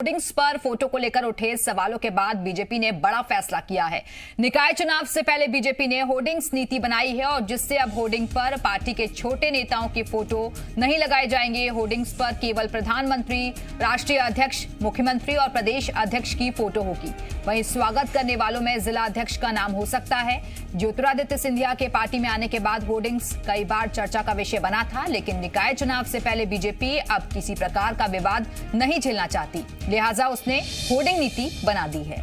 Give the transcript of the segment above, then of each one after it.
Hoardings पर photo को लेकर उठे सवालों के बाद बीजेपी ने बड़ा फैसला किया है। निकाय चुनाव से पहले बीजेपी ने होर्डिंग्स नीति बनाई है और जिससे अब होर्डिंग पर पार्टी के छोटे नेताओं की फोटो नहीं लगाए जाएंगे। होर्डिंग्स पर केवल प्रधानमंत्री, राष्ट्रीय अध्यक्ष, मुख्यमंत्री और प्रदेश अध्यक्ष की फोटो होगी। वहीं स्वागत करने वालों में जिला अध्यक्ष का नाम हो सकता है। ज्योतिरादित्य सिंधिया के पार्टी में आने के बाद होर्डिंग्स कई बार चर्चा का विषय बना था, लेकिन निकाय चुनाव से पहले बीजेपी अब किसी प्रकार का विवाद नहीं झेलना चाहती, लिहाजा उसने होर्डिंग नीति बना दी है।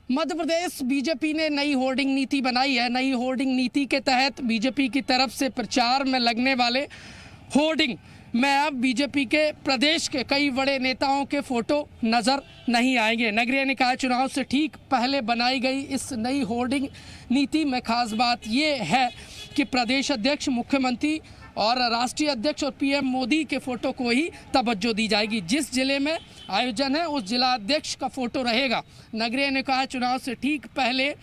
मध्य प्रदेश बीजेपी ने नई होर्डिंग नीति बनाई है। नई होर्डिंग नीति के तहत बीजेपी की तरफ से प्रचार में लगने वाले होर्डिंग में अब बीजेपी के प्रदेश के कई बड़े नेताओं के फोटो नजर नहीं आएंगे। नगरीय निकाय चुनाव से ठीक पहले बनाई गई इस नई होर्डिंग नीति में खास बात ये है कि प्रदेश अध्यक्ष, मुख्यमंत्री और राष्ट्रीय अध्यक्ष और पीएम मोदी के फोटो को ही तवज्जो दी जाएगी। जिस जिले में आयोजन है उस जिला अध्यक्ष का फोटो रहेगा। नगरीय निकाय चुनाव से ठीक पहले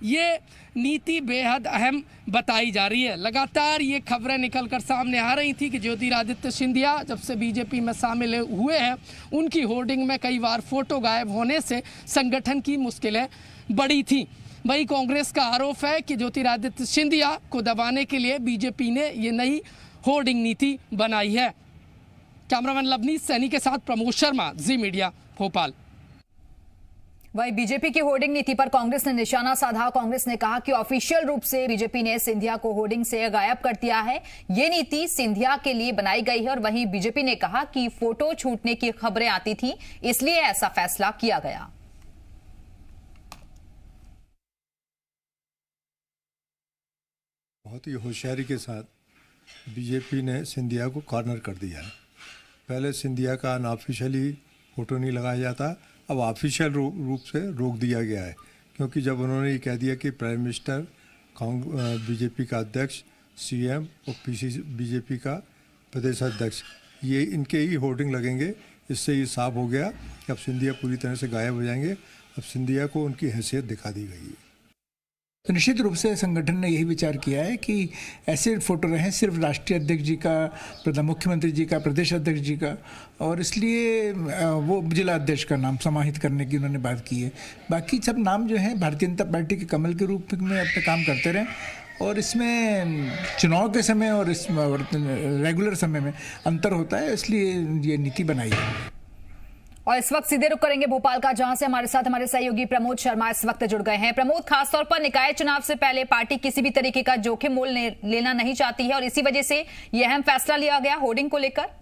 ये नीति बेहद अहम बताई जा रही है। लगातार ये खबरें निकलकर सामने आ रही थी कि ज्योतिरादित्य सिंधिया जब से बीजेपी में शामिल हुए हैं उनकी होर्डिंग में कई बार फोटो गायब होने से संगठन की मुश्किलें बढ़ी थी। वही कांग्रेस का आरोप है कि ज्योतिरादित्य सिंधिया को दबाने के लिए बीजेपी ने ये नई होर्डिंग नीति बनाई है। कैमरामैन लवनीश सैनी के साथ प्रमोद शर्मा, जी मीडिया, भोपाल। वहीं बीजेपी की होर्डिंग नीति पर कांग्रेस ने निशाना साधा। कांग्रेस ने कहा कि ऑफिशियल रूप से बीजेपी ने सिंधिया को होर्डिंग से गायब कर दिया है। ये नीति सिंधिया के लिए बनाई गई है और वहीं बीजेपी ने कहा कि फोटो छूटने की खबरें आती थी, इसलिए ऐसा फैसला किया गया। बहुत ही होशियारी के साथ बीजेपी ने सिंधिया को कॉर्नर कर दिया है। पहले सिंधिया का अनऑफिशियली फोटो नहीं लगाया जाता, अब ऑफिशियल रूप से रोक दिया गया है, क्योंकि जब उन्होंने ये कह दिया कि प्राइम मिनिस्टर, बीजेपी का अध्यक्ष, सीएम और बीजेपी का प्रदेश अध्यक्ष, ये इनके ही होर्डिंग लगेंगे। इससे ये साफ हो गया कि अब सिंधिया पूरी तरह से गायब हो जाएंगे। अब सिंधिया को उनकी हैसियत दिखा दी गई है। तो निश्चित रूप से संगठन ने यही विचार किया है कि ऐसे फोटो रहें सिर्फ राष्ट्रीय अध्यक्ष जी का, मुख्यमंत्री जी का, प्रदेश अध्यक्ष जी का, और इसलिए वो जिला अध्यक्ष का नाम समाहित करने की उन्होंने बात की है। बाकी सब नाम जो है भारतीय जनता पार्टी के कमल के रूप में अपने काम करते रहें, और इसमें चुनाव के समय और इस रेगुलर समय में अंतर होता है, इसलिए ये नीति बनाई है। और इस वक्त सीधे रुख करेंगे भोपाल का, जहां से हमारे साथ हमारे सहयोगी प्रमोद शर्मा इस वक्त जुड़ गए हैं। प्रमोद, खासतौर पर निकाय चुनाव से पहले पार्टी किसी भी तरीके का जोखिम मोल लेना नहीं चाहती है और इसी वजह से यह अहम फैसला लिया गया होर्डिंग को लेकर।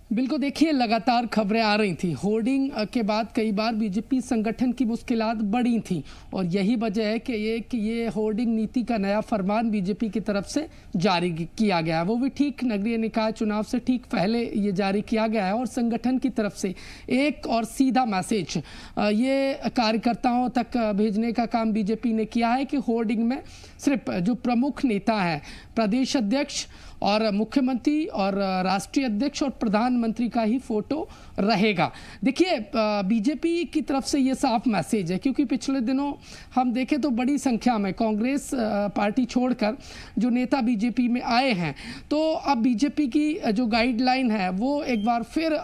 बिल्कुल, देखिए लगातार खबरें आ रही थी। होर्डिंग के बाद कई बार बीजेपी संगठन की मुश्किलात बढ़ी थी और यही वजह है कि ये होर्डिंग नीति का नया फरमान बीजेपी की तरफ से जारी किया गया है। वो भी ठीक नगरीय निकाय चुनाव से ठीक पहले ये जारी किया गया है और संगठन की तरफ से एक और सीधा मैसेज ये कार्यकर्ताओं तक भेजने का काम बीजेपी ने किया है कि होर्डिंग में सिर्फ जो प्रमुख नेता हैं, प्रदेश अध्यक्ष और मुख्यमंत्री और राष्ट्रीय अध्यक्ष और प्रधानमंत्री का ही फोटो रहेगा। देखिए, बीजेपी की तरफ से ये साफ मैसेज है, क्योंकि पिछले दिनों हम देखें तो बड़ी संख्या में कांग्रेस पार्टी छोड़कर जो नेता बीजेपी में आए हैं, तो अब बीजेपी की जो गाइडलाइन है वो एक बार फिर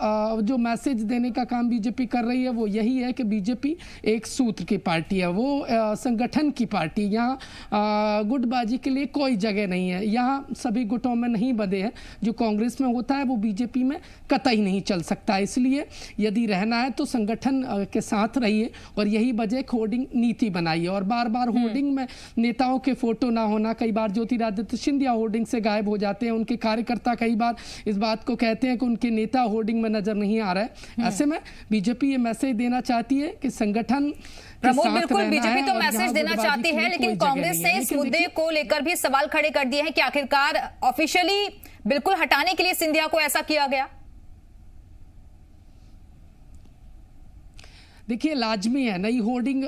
जो मैसेज देने का काम बीजेपी कर रही है वो यही है कि बीजेपी एक सूत्र की पार्टी है, वो संगठन की पार्टी। यहाँ गुटबाजी के लिए कोई जगह नहीं है, यहाँ सभी गुटों में नहीं बंधे हैं। जो कांग्रेस में होता है वो बीजेपी में कतई नहीं चल सकता। इसलिए यदि रहना है तो संगठन के साथ रहिए और यही वजह होर्डिंग नीति बनाई है। और बार बार होर्डिंग में नेताओं के फोटो ना होना, कई बार ज्योतिरादित्य सिंधिया होर्डिंग से गायब हो जाते हैं, उनके कार्यकर्ता कई बार इस बात को कहते हैं कि उनके नेता होर्डिंग में नजर नहीं आ रहा है। ऐसे में बीजेपी ये मैसेज देना चाहती है कि संगठन प्रमोद, बिल्कुल बीजेपी तो मैसेज देना चाहती है, लेकिन कांग्रेस ने इस मुद्दे को लेकर भी सवाल खड़े कर दिए हैं कि आखिरकार ऑफिशियली बिल्कुल हटाने के लिए सिंधिया को ऐसा किया गया। देखिए लाजमी है, नई होर्डिंग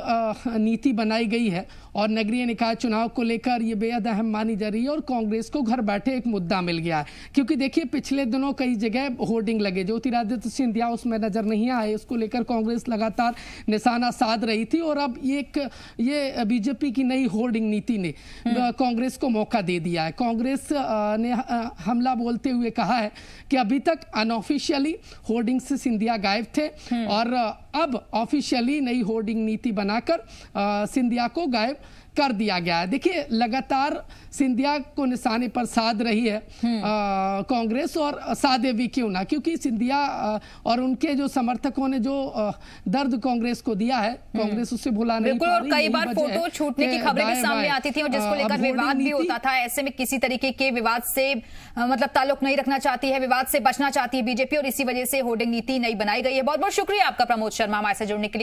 नीति बनाई गई है और नगरीय निकाय चुनाव को लेकर ये बेहद अहम मानी जा रही है और कांग्रेस को घर बैठे एक मुद्दा मिल गया है। क्योंकि देखिए पिछले दिनों कई जगह होर्डिंग लगे, ज्योतिरादित्य सिंधिया उसमें नजर नहीं आए, उसको लेकर कांग्रेस लगातार निशाना साध रही थी और अब ये बीजेपी की नई होर्डिंग नीति ने कांग्रेस को मौका दे दिया है। कांग्रेस ने हमला बोलते हुए कहा है कि अभी तक अनऑफिशियली होर्डिंग से सिंधिया गायब थे और अब ऑफिशियली नई होर्डिंग नीति बनाकर सिंधिया को गायब कर दिया गया है। देखिए लगातार सिंधिया को निशाने पर साध रही है कांग्रेस और साधे भी क्यों ना, क्योंकि सिंधिया और उनके जो समर्थकों ने जो दर्द कांग्रेस को दिया है कांग्रेस उससे भुला नहीं पा रही। और कई बार फोटो छूटने की खबरें भी सामने आती थी और जिसको लेकर विवाद भी होता था। ऐसे में किसी तरीके के विवाद से मतलब ताल्लुक नहीं रखना चाहती है, विवाद से बचना चाहती है बीजेपी और इसी वजह से होर्डिंग नीति नई बनाई गई है। बहुत बहुत शुक्रिया आपका प्रमोद शर्मा हमारे से जुड़ने के लिए।